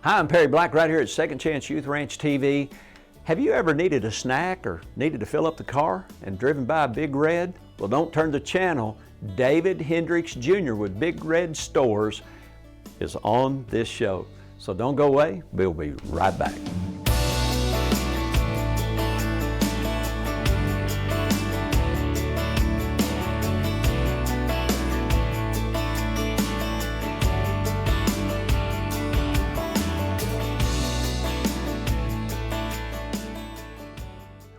Hi, I'm Perry Black right here at Second Chance Youth Ranch TV. Have you ever needed a snack or needed to fill up the car and driven by a Big Red? Well, don't turn the channel. David Hendrix Jr. with Big Red Stores is on this show. So don't go away. We'll be right back.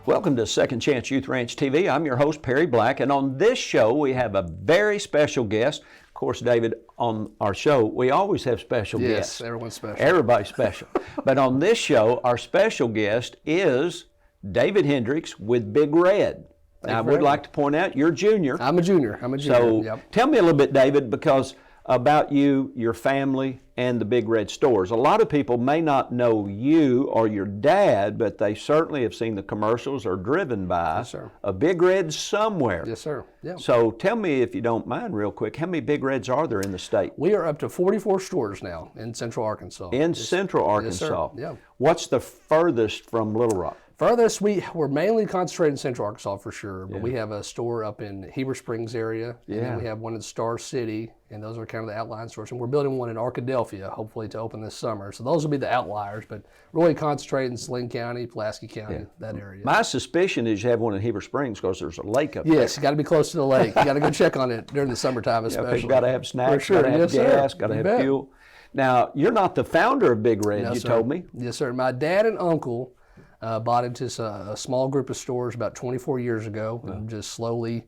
Welcome to Second Chance Youth Ranch TV. I'm your host, Perry Black, and on this show we have a very special guest. Of course, David, on our show, we always have special guests. Yes, everyone's special. Everybody's special. But on this show, our special guest is David Hendrix with Big Red. Now, I would like to point out, you're junior. I'm a junior. So tell me a little bit, David, because about you, your family, and the Big Red Stores. A lot of people may not know you or your dad, but they certainly have seen the commercials or driven by a Big Red somewhere. Yes, sir. Yeah. So tell me, if you don't mind, real quick, how many Big Reds are there in the state? We are up to 44 stores now in Central Arkansas. Central Arkansas? Yes, sir. Yeah. What's the furthest from Little Rock? Furthest, we're mainly concentrated in Central Arkansas for sure, but we have a store up in Heber Springs area, and then we have one in Star City, and those are kind of the outlying stores. And we're building one in Arkadelphia, hopefully to open this summer. So those will be the outliers, but really concentrated in Saline County, Pulaski County, that area. My suspicion is you have one in Heber Springs because there's a lake up there. Yes, you got to be close to the lake. You got to go check on it during the summertime especially. People got to have snacks, got to have gas, got to have fuel. Now, you're not the founder of Big Red, you told me. Yes, sir. My dad and uncle bought into a small group of stores about 24 years ago, and just slowly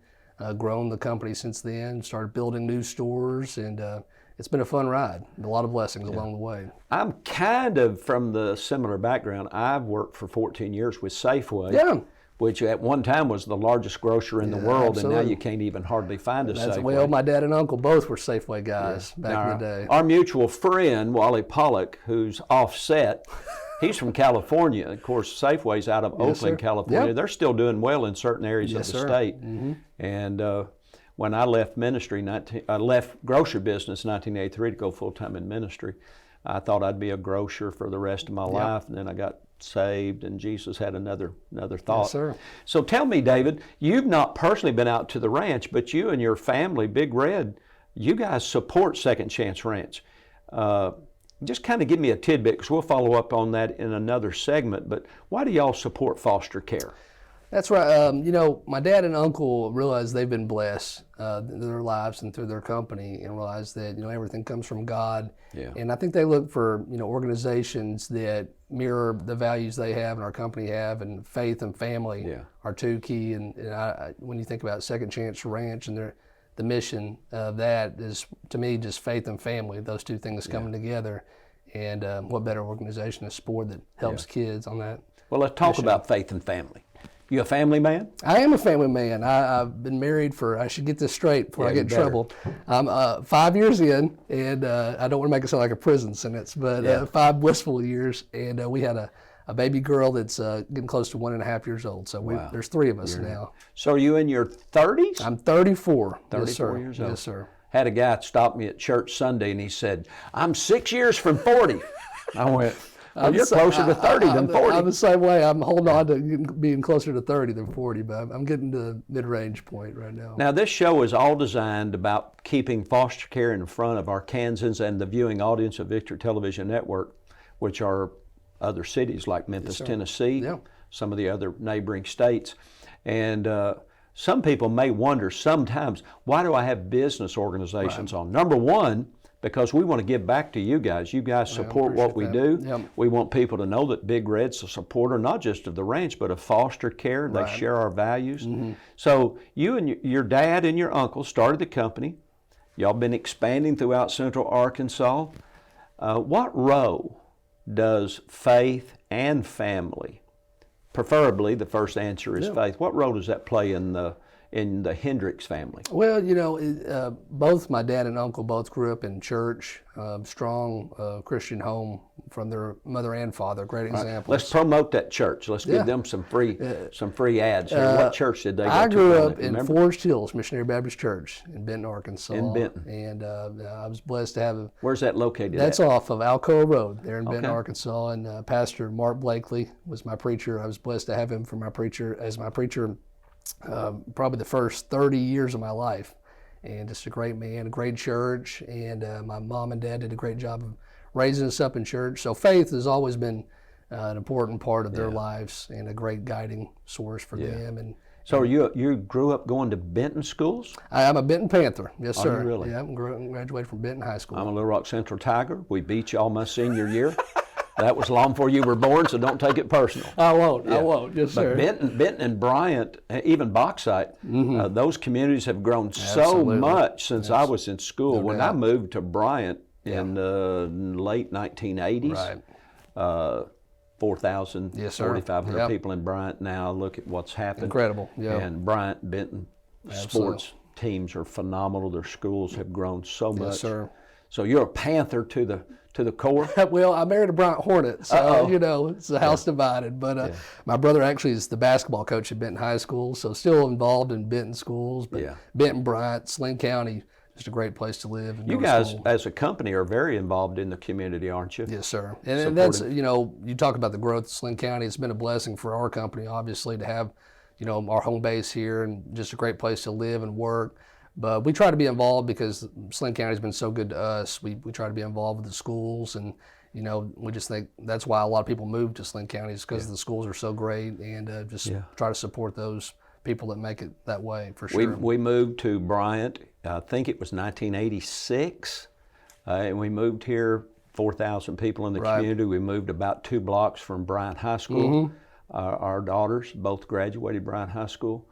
grown the company since then, started building new stores, and it's been a fun ride, a lot of blessings along the way. I'm kind of from the similar background. I've worked for 14 years with Safeway, which at one time was the largest grocer in the world, and now you can't even hardly find a Safeway. Well, my dad and uncle both were Safeway guys back in the day. Our mutual friend, Wally Pollock, who's offset, he's from California. Of course, Safeway's out of Oakland, California. They're still doing well in certain areas of the state. And when I left ministry, I left grocery business in 1983 to go full-time in ministry. I thought I'd be a grocer for the rest of my life, and then I got saved, and Jesus had another thought. Yes, sir. So tell me, David, you've not personally been out to the ranch, but you and your family, Big Red, you guys support Second Chance Ranch. Just kind of give me a tidbit, because we'll follow up on that in another segment, but why do y'all support foster care? That's right. You know, my dad and uncle realized they've been blessed in their lives and through their company, and realized that, you know, everything comes from God. And I think they look for, you know, organizations that mirror the values they have and our company have, and faith and family are two key. And when you think about Second Chance Ranch and the mission of that is, to me, just faith and family, those two things coming together. And what better organization to support that helps kids on that. Well, let's talk about faith and family. You a family man? I am a family man. I've been married for, I should get this straight before I get in trouble. I'm 5 years in, and I don't want to make it sound like a prison sentence, but 5 blissful years. And we had a baby girl that's getting close to 1.5 years old. So there's 3 of us now. So are you in your 30s? I'm 34. 34 years old. Yes, sir. Had a guy stop me at church Sunday, and he said, "I'm 6 years from 40." I went, well, you're closer to 30 than 40. I'm the same way. I'm holding on to being closer to 30 than 40, but I'm getting to the mid-range point right now. Now, this show is all designed about keeping foster care in front of Arkansans and the viewing audience of Victory Television Network, which are other cities like Memphis, Tennessee, some of the other neighboring states. And some people may wonder sometimes, why do I have business organizations on? Number one, because we want to give back to you guys. You guys support what we do. We want people to know that Big Red's a supporter, not just of the ranch, but of foster care. They share our values. So you and your dad and your uncle started the company. Y'all been expanding throughout Central Arkansas. What role does faith and family, preferably the first answer is faith, what role does that play in in the Hendrix family? Well, you know, both my dad and uncle both grew up in church, strong Christian home from their mother and father. Great examples. Let's promote that church. Let's give them some free ads here. What church did they go to? I grew up in Forest Hills Missionary Baptist Church in Benton, Arkansas. In Benton. And I was blessed to have Where's that located That's at? off of Alcoa Road there in Benton, Arkansas. And Pastor Mark Blakely was my preacher. I was blessed to have him for my preacher probably the first 30 years of my life. And just a great man, a great church. And my mom and dad did a great job of raising us up in church. So faith has always been an important part of their lives and a great guiding source for them. And so you grew up going to Benton schools? I'm a Benton Panther, yes sir. Are you really? Yeah, I graduated from Benton High School. I'm a Little Rock Central Tiger. We beat you all my senior year. That was long before you were born, so don't take it personal. I won't, yes sir. But Benton and Bryant, even Bauxite, those communities have grown so much since I was in school. When I moved to Bryant in the late 1980s, 4,000, 4,500 people in Bryant now. Look at what's happened. Incredible, And Bryant, Benton sports teams are phenomenal. Their schools have grown so much. Yes, sir. So you're a Panther to the core? Well, I married a Bryant Hornet, so you know, it's a house divided. But my brother actually is the basketball coach at Benton High School, so still involved in Benton schools. But Benton, Bryant, Sling County, just a great place to live. And you guys, as a company, are very involved in the community, aren't you? Yes, sir. And that's, you know, you talk about the growth of Sling County. It's been a blessing for our company, obviously, to have, you know, our home base here and just a great place to live and work. But we try to be involved because Sling County has been so good to us. We try to be involved with the schools, and you know, we just think that's why a lot of people move to Sling County, is because the schools are so great, and try to support those people that make it that way, for sure. We moved to Bryant, I think it was 1986, and we moved here, 4,000 people in the community. We moved about 2 blocks from Bryant High School. Our daughters both graduated Bryant High School,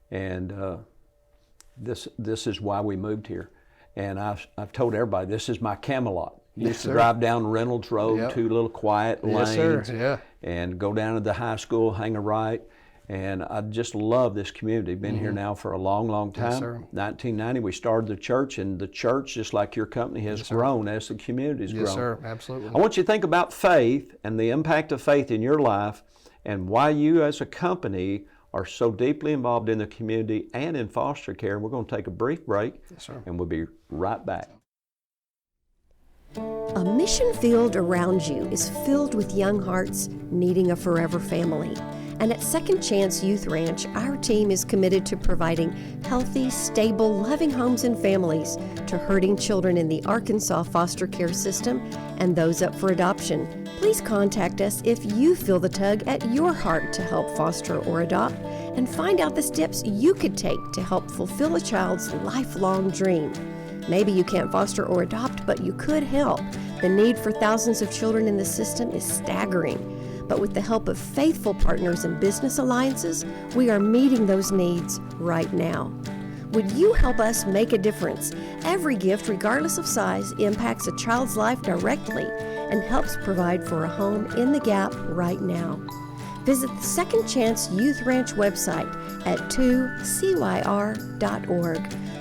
and this is why we moved here. And I've told everybody, this is my Camelot. Used to drive down Reynolds Road, 2 little quiet lanes, and go down to the high school, hang a right. And I just love this community. Been here now for a long, long time. 1990, we started the church, and the church, just like your company, has grown as the community's grown. Yes, sir, absolutely. I want you to think about faith and the impact of faith in your life, and why you as a company are so deeply involved in the community and in foster care. We're going to take a brief break, and we'll be right back. A mission field around you is filled with young hearts needing a forever family. And at Second Chance Youth Ranch, our team is committed to providing healthy, stable, loving homes and families to hurting children in the Arkansas foster care system and those up for adoption. Please contact us if you feel the tug at your heart to help foster or adopt, and find out the steps you could take to help fulfill a child's lifelong dream. Maybe you can't foster or adopt, but you could help. The need for thousands of children in the system is staggering. But with the help of faithful partners and business alliances, we are meeting those needs right now. Would you help us make a difference? Every gift, regardless of size, impacts a child's life directly and helps provide for a home in the gap right now. Visit the Second Chance Youth Ranch website at 2CYR.org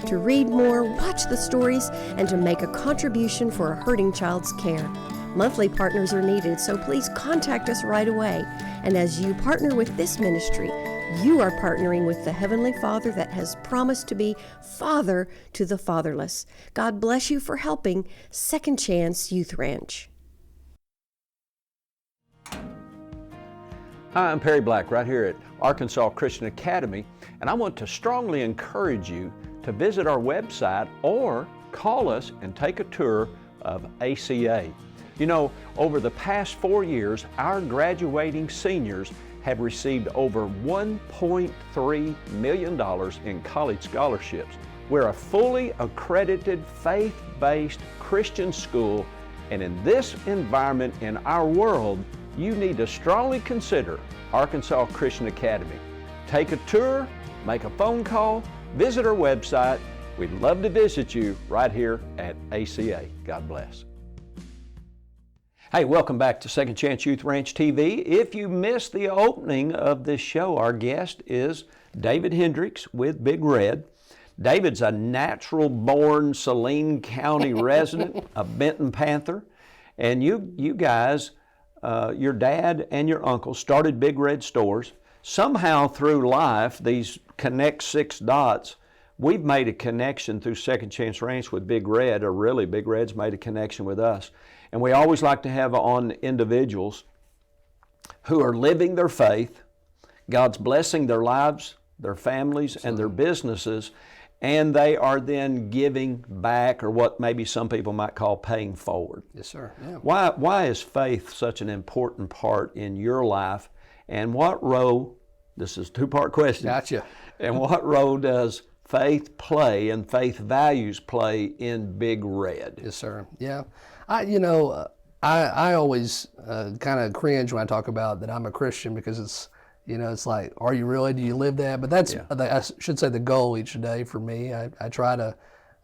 to read more, watch the stories, and to make a contribution for a hurting child's care. Monthly partners are needed, so please contact us right away. And as you partner with this ministry, you are partnering with the Heavenly Father that has promised to be Father to the fatherless. God bless you for helping Second Chance Youth Ranch. Hi, I'm Perry Black, right here at Arkansas Christian Academy, and I want to strongly encourage you to visit our website or call us and take a tour of ACA. You know, over the past 4 years, our graduating seniors have received over $1.3 million in college scholarships. We're a fully accredited, faith-based Christian school, and in this environment in our world, you need to strongly consider Arkansas Christian Academy. Take a tour, make a phone call, visit our website. We'd love to visit you right here at ACA. God bless. Hey, welcome back to Second Chance Youth Ranch TV. If you missed the opening of this show, our guest is David Hendrix with Big Red. David's a natural-born Saline County resident, a Benton Panther, and you guys, your dad and your uncle started Big Red stores. Somehow through life, these connect 6 dots, we've made a connection through Second Chance Ranch with Big Red, or really Big Red's made a connection with us. And we always like to have on individuals who are living their faith, God's blessing their lives, their families, and their businesses, and they are then giving back, or what maybe some people might call paying forward. Yes, sir. Yeah. Why is faith such an important part in your life, and what role, this is a 2-part question. Gotcha. And what role does faith play and faith values play in Big Red? Yes, sir. Yeah. I always kind of cringe when I talk about that I'm a Christian, because it's like, are you really? Do you live that? But that's, I should say, the goal each day for me. I try to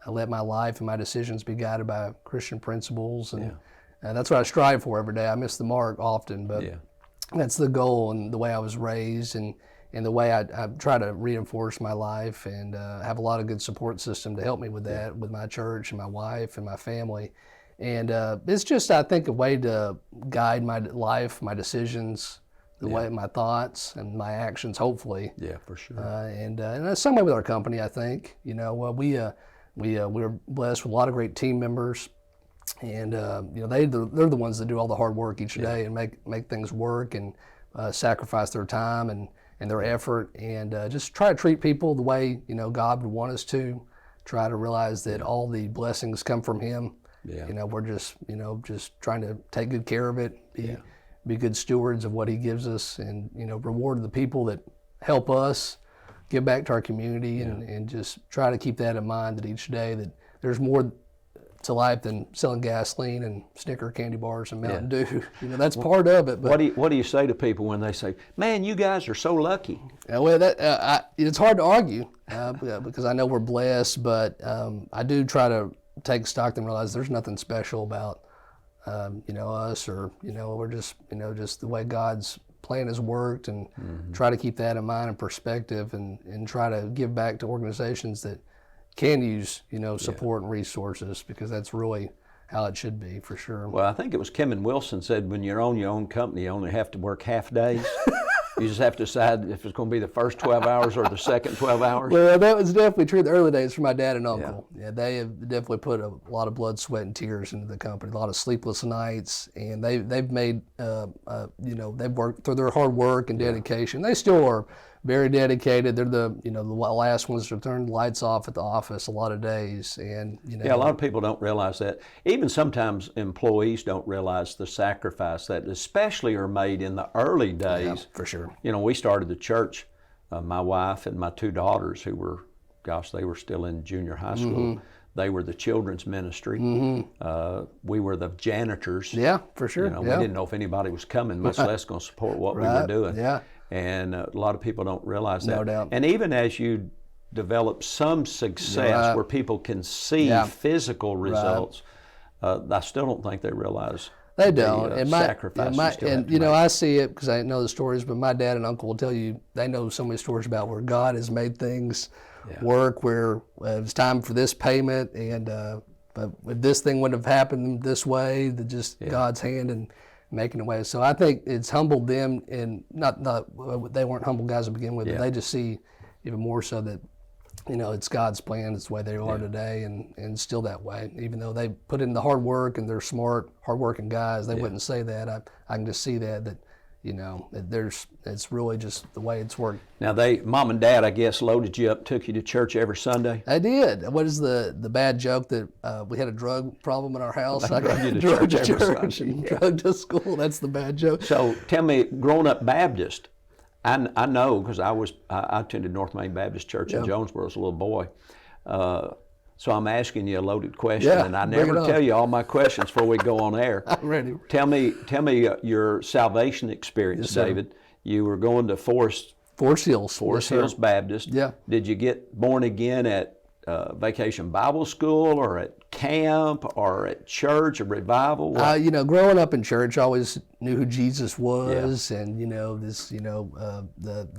let my life and my decisions be guided by Christian principles, and that's what I strive for every day. I miss the mark often, but that's the goal, and the way I was raised, and the way I try to reinforce my life, and have a lot of good support system to help me with that, with my church and my wife and my family. And it's just, I think, a way to guide my life, my decisions, the way, my thoughts and my actions, hopefully. Yeah, for sure. And some way with our company, I think. We're blessed with a lot of great team members, and they're the ones that do all the hard work each day and make things work, and sacrifice their time and their effort, and just try to treat people the way God would want us to. Try to realize that all the blessings come from Him. Yeah. We're just trying to take good care of it, be good stewards of what He gives us, and reward the people that help us, give back to our community, and just try to keep that in mind, that each day that there's more to life than selling gasoline and Snicker candy bars and Mountain Dew. That's part of it. But what do you say to people when they say, "Man, you guys are so lucky"? Well, it's hard to argue because I know we're blessed, but I do try to take stock and realize there's nothing special about us, or we're just the way God's plan has worked, and try to keep that in mind and perspective, and try to give back to organizations that can use support and resources, because that's really how it should be, for sure. Well, I think it was Kim and Wilson said, when you're on your own company, you only have to work half days. You just have to decide if it's going to be the first 12 hours or the second 12 hours. Well, that was definitely true the early days for my dad and uncle. Yeah, they have definitely put a lot of blood, sweat, and tears into the company, a lot of sleepless nights, and they've made, they've worked through their hard work and dedication. They still are very dedicated. They're the last ones to turn the lights off at the office a lot of days, and a lot of people don't realize that. Even sometimes employees don't realize the sacrifice that especially are made in the early days. Yeah, for sure. We started the church. My wife and my 2 daughters, who were, they were still in junior high school. They were the children's ministry. We were the janitors. Yeah, for sure. We didn't know if anybody was coming, much less going to support what we were doing. Yeah. And a lot I don't realize that. No doubt. And even as you develop some success where people can see physical results, I still don't think they realize they don't. The sacrifice. I see it because I know the stories, but my dad and uncle will tell you they know so many stories about where God has made things work, where it was time for this payment, and but if this thing wouldn't have happened this way, God's hand and making a way. So I think it's humbled them, and not they weren't humble guys to begin with, but they just see even more so that it's God's plan. It's the way they are today, and still that way. Even though they put in the hard work and they're smart, hardworking guys, they wouldn't say that. I can just see that it's really just the way it's worked. Now mom and dad, I guess, loaded you up, took you to church every Sunday. I did. What is the bad joke that we had a drug problem in our house? I drug you to church every Sunday. Drug to school. That's the bad joke. So tell me, growing up Baptist, I know because I attended North Main Baptist Church in Jonesboro as a little boy. So I'm asking you a loaded question, and I never tell you all my questions before we go on air. I'm ready. Tell me your salvation experience, David. You were going to Forest Hills Baptist. Yeah. Did you get born again at Vacation Bible School or at camp or at church or revival? Growing up in church, I always knew who Jesus was, and the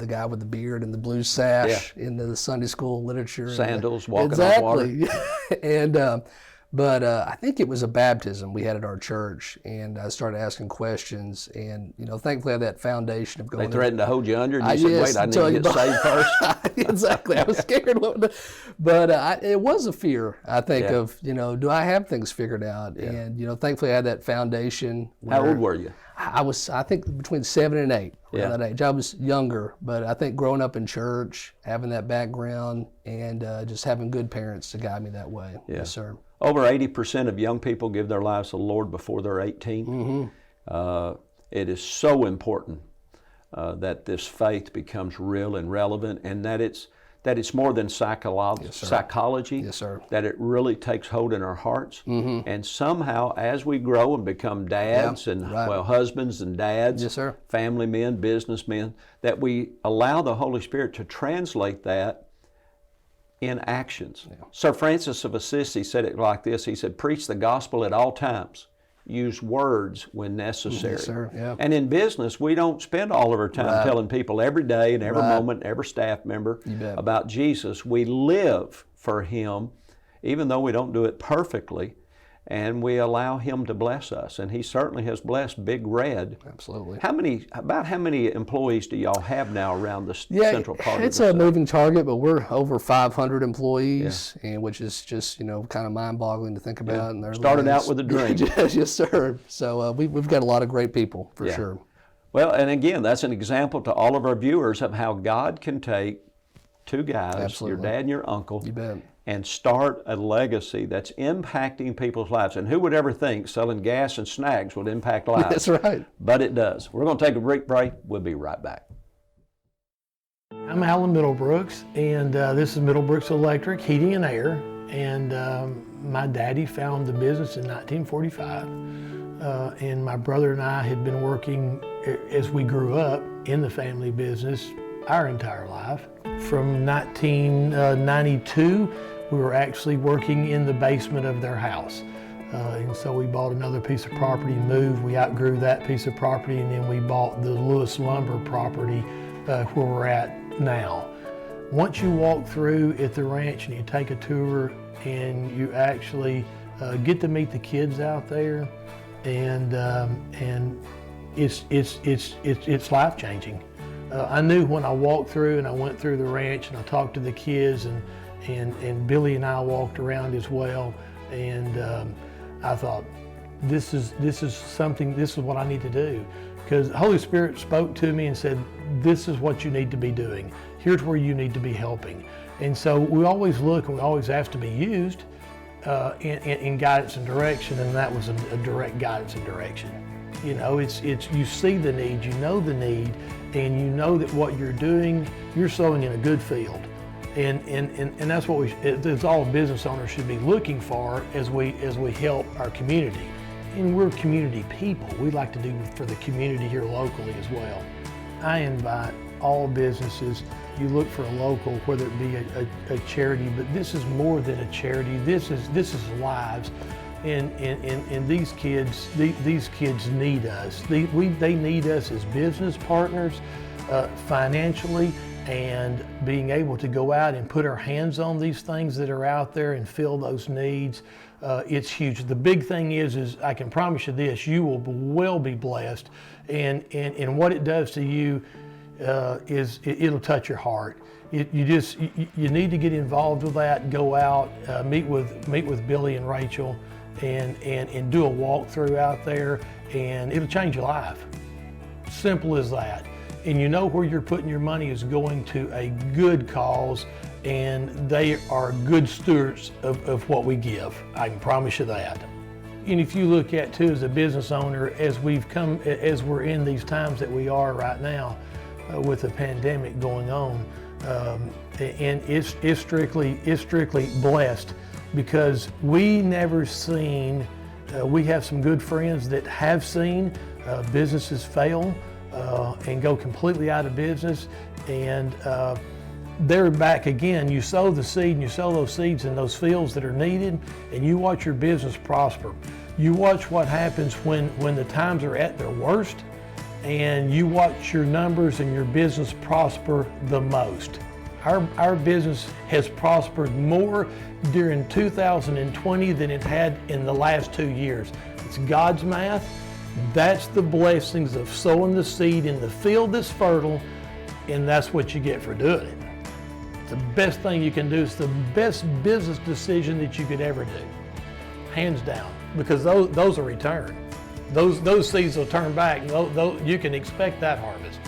guy with the beard and the blue sash in the Sunday school literature, sandals, walking on water. And but I think it was a baptism we had at our church, and I started asking questions, and thankfully I had that foundation of going. They threatened to hold you under, and you said, "Wait, I need to get saved first." Exactly, I was scared, but it was a fear. I think of do I have things figured out? Yeah. And thankfully I had that foundation. How old were you? I think between 7 and 8 around that age. I was younger, but I think growing up in church, having that background, and just having good parents to guide me that way. Yeah. Yes, sir. Over 80% of young people give their lives to the Lord before they're 18. Mm-hmm. It is so important that this faith becomes real and relevant, and that it's more than psychology. Yes, sir. That it really takes hold in our hearts. Mm-hmm. And somehow, as we grow and become dads husbands and dads, yes, sir. Family men, businessmen, that we allow the Holy Spirit to translate that in actions. Yeah. Sir Francis of Assisi said it like this. He said, "Preach the gospel at all times. Use words when necessary." Yes, sir. Yeah. And in business, we don't spend all of our time telling people every day and every moment, every staff member about Jesus. We live for Him, even though we don't do it perfectly, and we allow Him to bless us. And He certainly has blessed Big Red. Absolutely. How many employees do y'all have now around the central part of it's a moving target, but we're over 500 employees, and which is just kind of mind-boggling to think about. And started out with a dream. Yes, sir. So we've got a lot of great people for sure. Well, and again, that's an example to all of our viewers of how God can take two guys, your dad and your uncle, you bet, and start a legacy that's impacting people's lives. And who would ever think selling gas and snacks would impact lives? That's right. But it does. We're going to take a brief break. We'll be right back. I'm Alan Middlebrooks, and this is Middlebrooks Electric Heating and Air. And my daddy found the business in 1945. And my brother and I had been working as we grew up in the family business our entire life. From 1992, we were actually working in the basement of their house. And so we bought another piece of property and moved. We outgrew that piece of property, and then we bought the Lewis Lumber property where we're at now. Once you walk through at the ranch and you take a tour and you actually get to meet the kids out there, and it's life-changing. I knew when I walked through and I went through the ranch and I talked to the kids, and Billy and I walked around as well, and I thought, this is what I need to do, because the Holy Spirit spoke to me and said, this is what you need to be doing. Here's where you need to be helping. And so we always look and we always ask to be used in guidance and direction, and that was a direct guidance and direction. It's you see the need, you know the need, and you know that what you're doing, you're sowing in a good field. And that's what it's all business owners should be looking for as we help our community. And we're community people. We like to do for the community here locally as well. I invite all businesses, you look for a local, whether it be a charity, but this is more than a charity. This is lives. And these kids need us. They need us as business partners, financially, and being able to go out and put our hands on these things that are out there and fill those needs. It's huge. The big thing is I can promise you this: you will well be blessed, and what it does to you is it'll touch your heart. You need to get involved with that. Go out, meet with Billy and Rachel, and do a walkthrough out there, and it'll change your life. Simple as that. And you know where you're putting your money is going to a good cause, and they are good stewards of what we give. I can promise you that. And if you look at too as a business owner, as we're in these times that we are right now, with the pandemic going on, and it's strictly blessed, because we never seen. We have some good friends that have seen businesses fail and go completely out of business, and they're back again. You sow the seed and you sow those seeds in those fields that are needed, and you watch your business prosper. You watch what happens when the times are at their worst, and you watch your numbers and your business prosper the most. Our business has prospered more during 2020 than it had in the last 2 years. It's God's math. That's the blessings of sowing the seed in the field that's fertile, and that's what you get for doing it. It's the best thing you can do. It's the best business decision that you could ever do, hands down, because those are returned. Those seeds will turn back, and you can expect that harvest.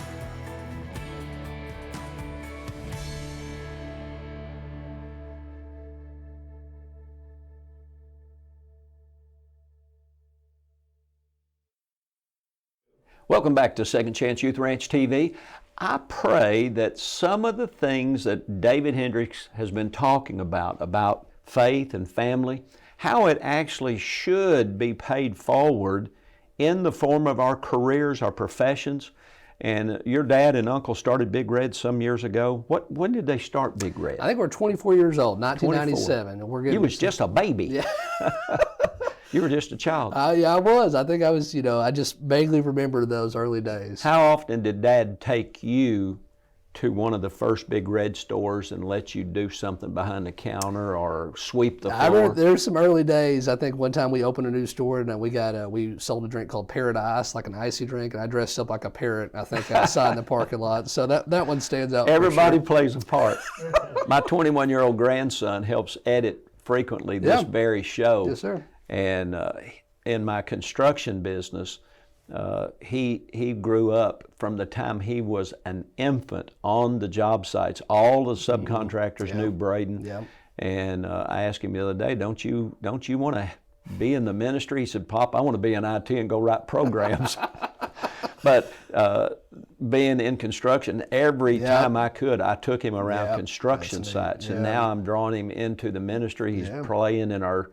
Welcome back to Second Chance Youth Ranch TV. I pray that some of the things that David Hendrix has been talking about faith and family, how it actually should be paid forward in the form of our careers, our professions. And your dad and uncle started Big Red some years ago. When did they start Big Red? I think we're 24 years old, 1997. And we're getting, you was just a baby. Yeah. You were just a child. Yeah, I was. I think I was, I just vaguely remember those early days. How often did Dad take you to one of the first Big Red stores and let you do something behind the counter or sweep the floor? I remember there's some early days. I think one time we opened a new store and we sold a drink called Paradise, like an icy drink, and I dressed up like a parrot, I think, outside in the parking lot. So that one stands out. Everybody for sure. plays a part. My 21-year-old grandson helps edit frequently this very show. Yes, sir. And in my construction business, he grew up from the time he was an infant on the job sites. All the subcontractors knew Braden. Yeah. And I asked him the other day, don't you want to be in the ministry? He said, Pop, I want to be in IT and go write programs. But being in construction, every time I could, I took him around construction sites. And now I'm drawing him into the ministry. He's playing in our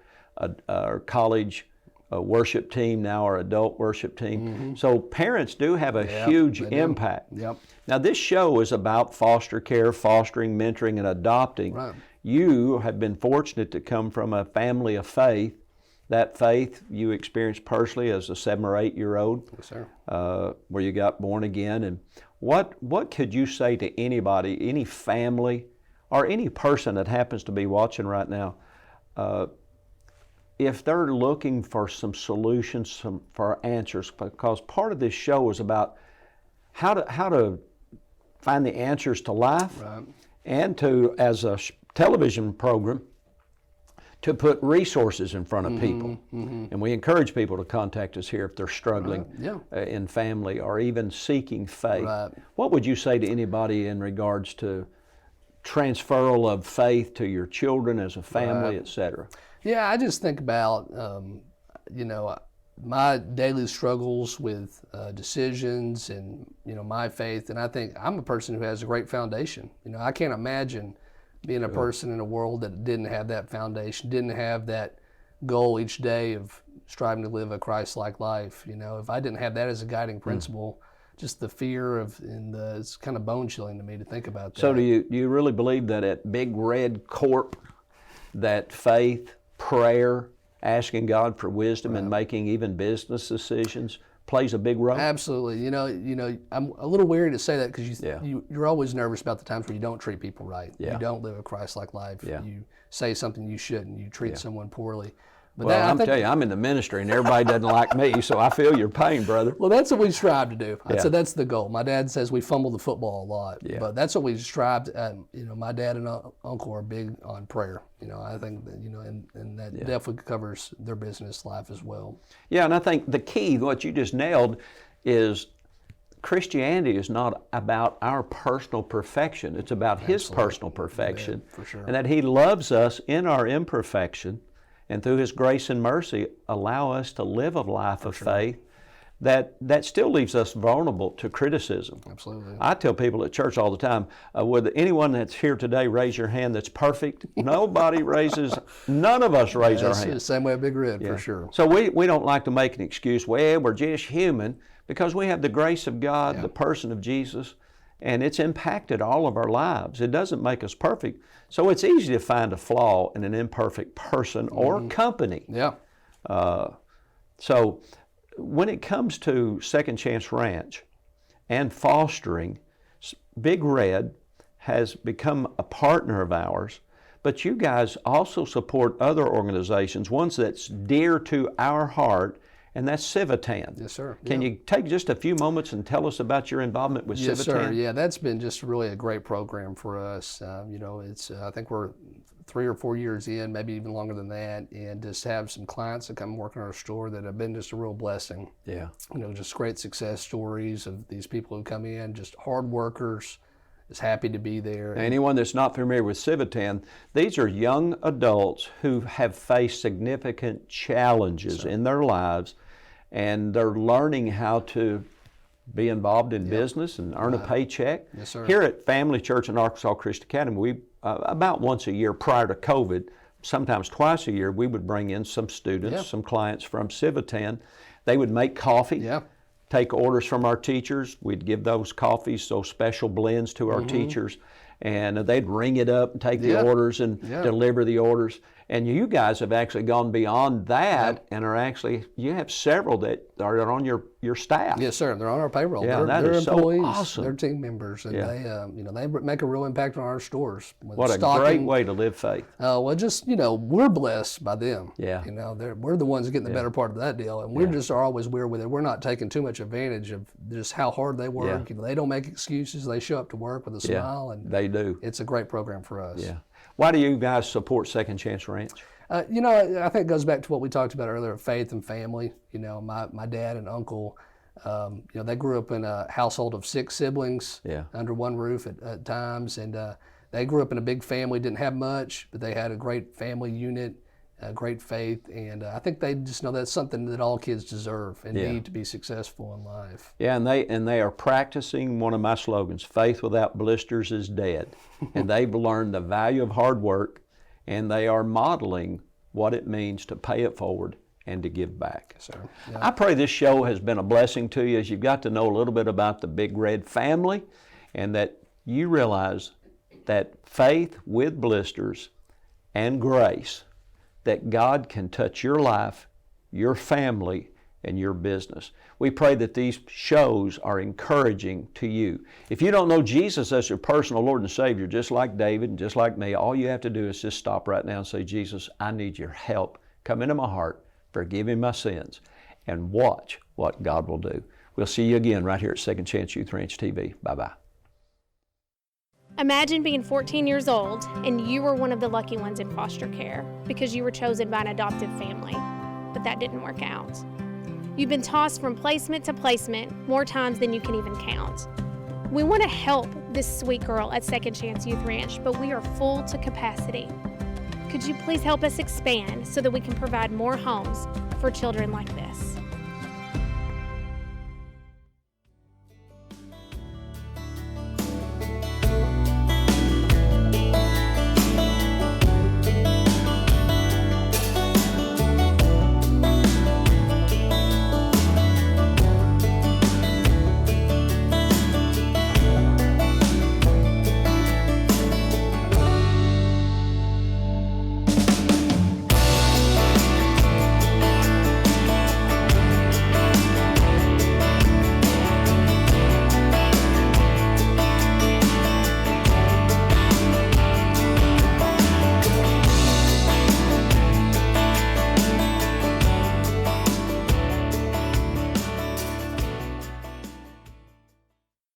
college worship team, now our adult worship team. So parents do have a huge impact. Now this show is about foster care, fostering, mentoring, and adopting. Right. You have been fortunate to come from a family of faith. That faith you experienced personally as a 7 or 8 year old, Yes, sir. where you got born again. And what could you say to anybody, any family, or any person that happens to be watching right now, if they're looking for some solutions, for answers? Because part of this show is about how to find the answers to life, and to, as a television program, to put resources in front of people. And we encourage people to contact us here if they're struggling in family or even seeking faith. What would you say to anybody in regards to transferal of faith to your children as a family, et cetera? Yeah, I just think about, my daily struggles with decisions and, my faith. And I think I'm a person who has a great foundation. I can't imagine being a person in a world that didn't have that foundation, didn't have that goal each day of striving to live a Christ-like life. If I didn't have that as a guiding principle, just the fear it's kind of bone-chilling to me to think about that. So do you really believe that at Big Red Corp, that faith, prayer, asking God for wisdom and making even business decisions plays a big role? Absolutely. I'm a little wary to say that because you're always nervous about the times where you don't treat people right. You don't live a Christ-like life. You say something you shouldn't. You treat someone poorly. But well, I'm telling you, I'm in the ministry and everybody doesn't like me, so I feel your pain, brother. Well, that's what we strive to do. I'd say that's the goal. My dad says we fumble the football a lot, but that's what we strive to. My dad and uncle are big on prayer. I think that, and that definitely covers their business life as well. Yeah, and I think the key, what you just nailed, is Christianity is not about our personal perfection. It's about His personal perfection. Yeah, for sure. And that He loves us in our imperfection, and through His grace and mercy allow us to live a life of faith that still leaves us vulnerable to criticism. Absolutely. I tell people at church all the time, would anyone that's here today raise your hand that's perfect? Nobody raises, none of us raise our hand. The same way at Big Red, for sure. So we don't like to make an excuse, well, we're just human, because we have the grace of God, the person of Jesus, and it's impacted all of our lives. It doesn't make us perfect, so it's easy to find a flaw in an imperfect person or company. Yeah. So when it comes to Second Chance Ranch and fostering, Big Red has become a partner of ours, but you guys also support other organizations, ones that's dear to our heart, and that's Civitan. Yes, sir. Can you take just a few moments and tell us about your involvement with Civitan? Yes, sir. Yeah, that's been just really a great program for us. It's I think we're 3 or 4 years in, maybe even longer than that, and just have some clients that come work in our store that have been just a real blessing. Yeah. Just great success stories of these people who come in, just hard workers, just happy to be there. Anyone that's not familiar with Civitan, these are young adults who have faced significant challenges in their lives, and they're learning how to be involved in business and earn a paycheck. Yes, sir. Here at Family Church in Arkansas Christian Academy, we about once a year prior to COVID, sometimes twice a year, we would bring in some students, some clients from Civitan. They would make coffee, take orders from our teachers. We'd give those coffees, those special blends to our teachers, and they'd ring it up and take the orders and deliver the orders. And you guys have actually gone beyond that and are actually, you have several that are on your staff. Yes, sir. They're on our payroll. Yeah, they're is employees. so awesome. They're team members, and they make a real impact on our stores. What a great way to live faith. We're blessed by them. Yeah. We're the ones getting the better part of that deal, and we're just always aware with it. We're not taking too much advantage of just how hard they work. They don't make excuses. They show up to work with a smile, and they do. It's a great program for us. Yeah. Why do you guys support Second Chance Ranch? I think it goes back to what we talked about earlier, faith and family. My dad and uncle, they grew up in a household of 6 siblings under one roof at times, and they grew up in a big family, didn't have much, but they had a great family unit, great faith, and I think they just know that's something that all kids deserve and need to be successful in life. Yeah, and they are practicing one of my slogans, faith without blisters is dead. And they've learned the value of hard work, and they are modeling what it means to pay it forward and to give back. Yes, sir. Yeah. I pray this show has been a blessing to you as you've got to know a little bit about the Big Red family, and that you realize that faith with blisters and grace, that God can touch your life, your family, and your business. We pray that these shows are encouraging to you. If you don't know Jesus as your personal Lord and Savior, just like David and just like me, all you have to do is just stop right now and say, Jesus, I need your help. Come into my heart, forgive me my sins, and watch what God will do. We'll see you again right here at Second Chance Youth Ranch TV. Bye-bye. Imagine being 14 years old and you were one of the lucky ones in foster care because you were chosen by an adoptive family, but that didn't work out. You've been tossed from placement to placement more times than you can even count. We want to help this sweet girl at Second Chance Youth Ranch, but we are full to capacity. Could you please help us expand so that we can provide more homes for children like this?